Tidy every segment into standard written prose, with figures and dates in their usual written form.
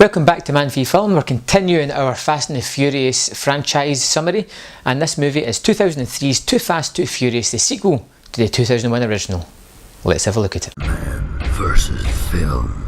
Welcome back to Man v Film. We're continuing our Fast and the Furious franchise summary, and this movie is 2003's Too Fast, Too Furious, the sequel to the 2001 original. Let's have a look at it. Man versus film.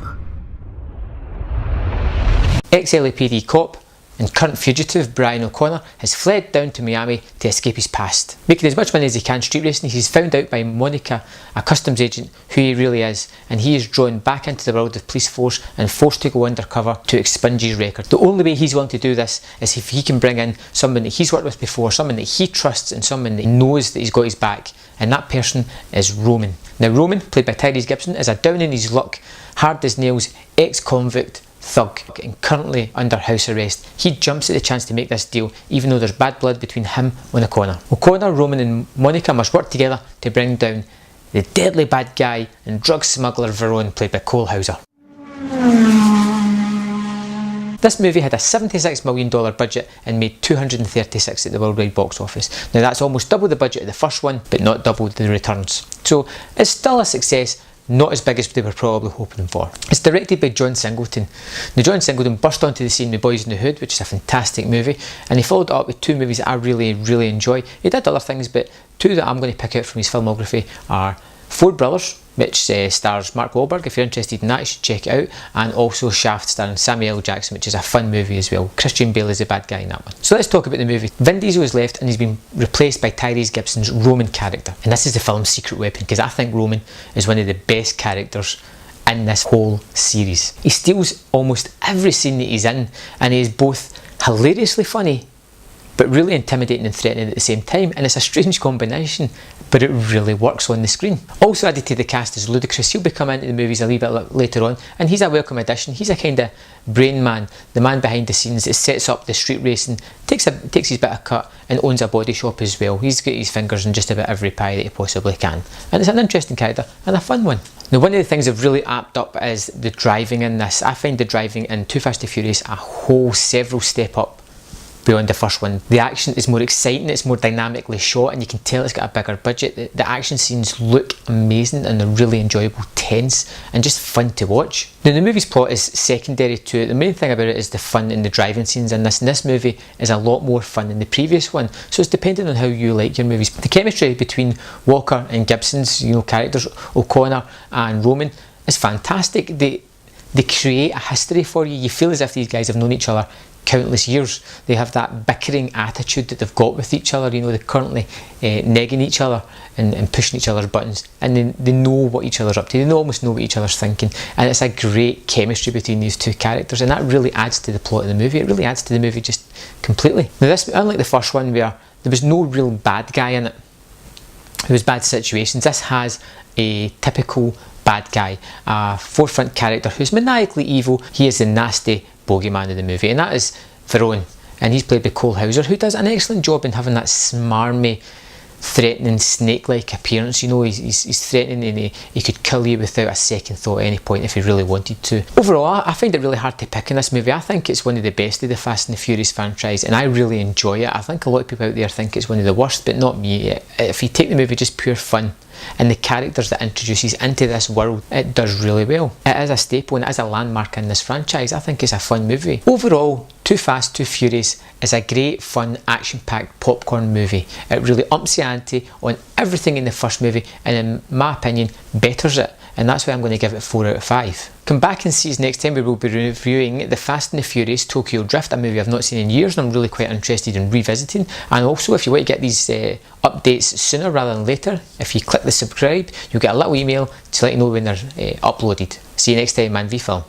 Ex-LAPD cop and current fugitive Brian O'Connor has fled down to Miami to escape his past. Making as much money as he can street racing, he's found out by Monica, a customs agent, who he really is, and he is drawn back into the world of police force and forced to go undercover to expunge his record. The only way he's willing to do this is if he can bring in someone that he's worked with before, someone that he trusts and someone that knows that he's got his back, and that person is Roman. Now Roman, played by Tyrese Gibson, is a down in his luck, hard as nails, ex-convict thug and currently under house arrest. He jumps at the chance to make this deal even though there's bad blood between him and O'Connor. O'Connor, Roman and Monica must work together to bring down the deadly bad guy and drug smuggler Verone, played by Cole Hauser. This movie had a $76 million budget and made $236 at the worldwide box office. Now that's almost double the budget of the first one, but not double the returns. So it's still a success, not as big as they were probably hoping for. It's directed by John Singleton. Now John Singleton burst onto the scene with Boys in the Hood, which is a fantastic movie, and he followed it up with two movies that I really enjoy. He did other things, but two that I'm going to pick out from his filmography are Four Brothers, which stars Mark Wahlberg. If you're interested in that, you should check it out, and also Shaft, starring Samuel L. Jackson, which is a fun movie as well. Christian Bale is the bad guy in that one. So let's talk about the movie. Vin Diesel has left and he's been replaced by Tyrese Gibson's Roman character, and this is the film's secret weapon, because I think Roman is one of the best characters in this whole series. He steals almost every scene that he's in, and he is both hilariously funny but really intimidating and threatening at the same time, and it's a strange combination, but it really works on the screen. Also added to the cast is Ludacris. He'll be coming into the movies a little bit later on, and he's a welcome addition. He's a kind of brain man, the man behind the scenes that sets up the street racing, takes his bit of cut, and owns a body shop as well. He's got his fingers in just about every pie that he possibly can, and it's an interesting character and a fun one. Now one of the things I've really amped up is the driving in this. I find the driving in Too Fast, Too Furious a whole several step up beyond the first one. The action is more exciting, it's more dynamically shot, and you can tell it's got a bigger budget. The action scenes look amazing and they're really enjoyable, tense, and just fun to watch. Now the movie's plot is secondary to it. The main thing about it is the fun in the driving scenes in this, and this movie is a lot more fun than the previous one, so it's dependent on how you like your movies. The chemistry between Walker and Gibson's characters, O'Connor and Roman, is fantastic. They create a history for you. You feel as if these guys have known each other countless years. They have that bickering attitude that they've got with each other. They're currently negging each other and pushing each other's buttons, and they know what each other's up to. They almost know what each other's thinking, and it's a great chemistry between these two characters, and that really adds to the plot of the movie. It really adds to the movie just completely. Now this, unlike the first one where there was no real bad guy in it, there was bad situations, this has a typical bad guy, a forefront character who's maniacally evil. He is the nasty bogeyman of the movie, and that is Verone, and he's played by Cole Hauser, who does an excellent job in having that smarmy, threatening, snake-like appearance. He's threatening, and he could kill you without a second thought at any point if he really wanted to. Overall, I find it really hard to pick in this movie. I think it's one of the best of the Fast and the Furious franchise, and I really enjoy it. I think a lot of people out there think it's one of the worst, but not me. If you take the movie just pure fun, and the characters that it introduces into this world, it does really well. It is a staple and it is a landmark in this franchise. I think it's a fun movie. Overall, Too Fast, Too Furious is a great, fun, action-packed popcorn movie. It really ups the ante on everything in the first movie, and in my opinion, betters it. And that's why I'm going to give it 4 out of 5. Come back and see us next time. We will be reviewing The Fast and the Furious Tokyo Drift, a movie I've not seen in years and I'm really quite interested in revisiting. And also, if you want to get these updates sooner rather than later, if you click the subscribe, you'll get a little email to let you know when they're uploaded. See you next time, Man v Film.